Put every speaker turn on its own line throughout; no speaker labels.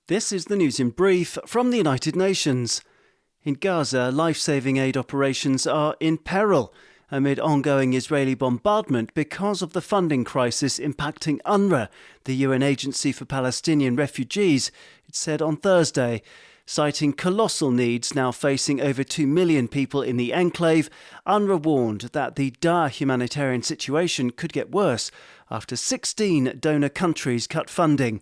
This is the news in brief from the United Nations. In Gaza, life-saving aid operations are in peril amid ongoing Israeli bombardment because of the funding crisis impacting UNRWA, the UN Agency for Palestinian Refugees, it said on Thursday. Citing colossal needs now facing over 2 million people in the enclave, UNRWA warned that the dire humanitarian situation could get worse after 16 donor countries cut funding.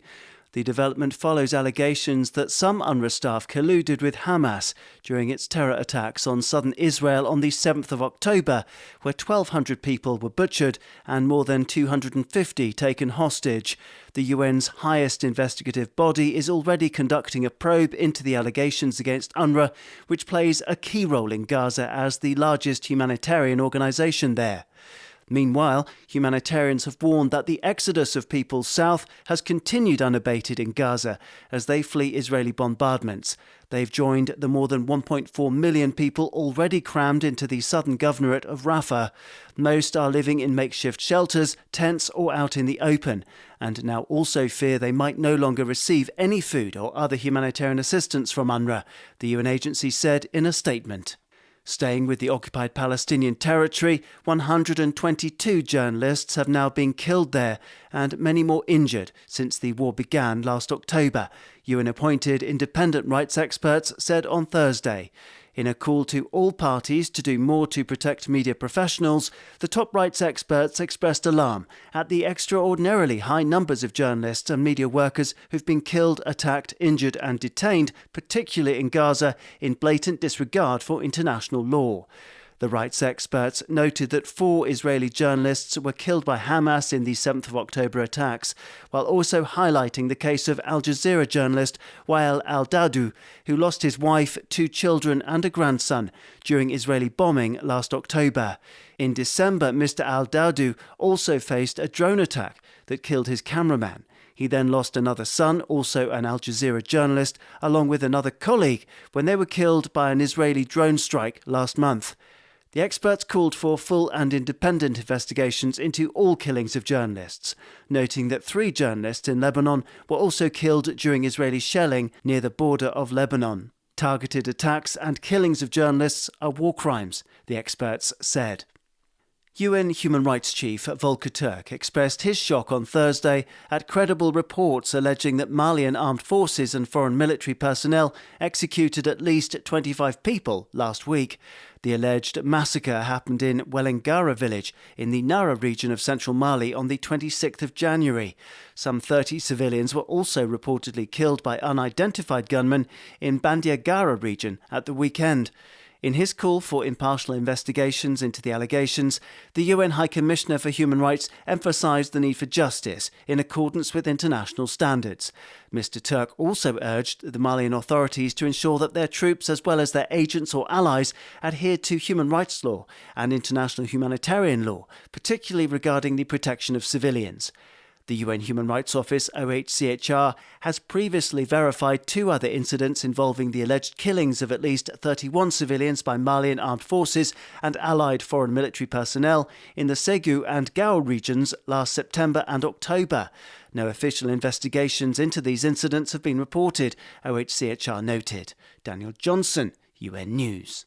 The development follows allegations that some UNRWA staff colluded with Hamas during its terror attacks on southern Israel on the 7th of October, where 1,200 people were butchered and more than 250 taken hostage. The UN's highest investigative body is already conducting a probe into the allegations against UNRWA, which plays a key role in Gaza as the largest humanitarian organisation there. Meanwhile, humanitarians have warned that the exodus of people south has continued unabated in Gaza as they flee Israeli bombardments. They've joined the more than 1.4 million people already crammed into the southern governorate of Rafah. Most are living in makeshift shelters, tents or out in the open, and now also fear they might no longer receive any food or other humanitarian assistance from UNRWA, the UN agency said in a statement. Staying with the occupied Palestinian territory, 122 journalists have now been killed there and many more injured since the war began last October, UN-appointed independent rights experts said on Thursday. In a call to all parties to do more to protect media professionals, the top rights experts expressed alarm at the extraordinarily high numbers of journalists and media workers who've been killed, attacked, injured and detained, particularly in Gaza, in blatant disregard for international law. The rights experts noted that 4 Israeli journalists were killed by Hamas in the 7th of October attacks, while also highlighting the case of Al Jazeera journalist Wael al-Dawdou, who lost his wife, 2 children and a grandson during Israeli bombing last October. In December, Mr. al-Dawdou also faced a drone attack that killed his cameraman. He then lost another son, also an Al Jazeera journalist, along with another colleague, when they were killed by an Israeli drone strike last month. The experts called for full and independent investigations into all killings of journalists, noting that 3 journalists in Lebanon were also killed during Israeli shelling near the border of Lebanon. Targeted attacks and killings of journalists are war crimes, the experts said. UN Human Rights Chief Volker Turk expressed his shock on Thursday at credible reports alleging that Malian armed forces and foreign military personnel executed at least 25 people last week. The alleged massacre happened in Welengara village in the Nara region of central Mali on the 26th of January. Some 30 civilians were also reportedly killed by unidentified gunmen in Bandiagara region at the weekend. In his call for impartial investigations into the allegations, the UN High Commissioner for Human Rights emphasised the need for justice in accordance with international standards. Mr. Turk also urged the Malian authorities to ensure that their troops, as well as their agents or allies, adhere to human rights law and international humanitarian law, particularly regarding the protection of civilians. The UN Human Rights Office, OHCHR, has previously verified 2 other incidents involving the alleged killings of at least 31 civilians by Malian armed forces and allied foreign military personnel in the Ségou and Gao regions last September and October. No official investigations into these incidents have been reported, OHCHR noted. Daniel Johnson, UN News.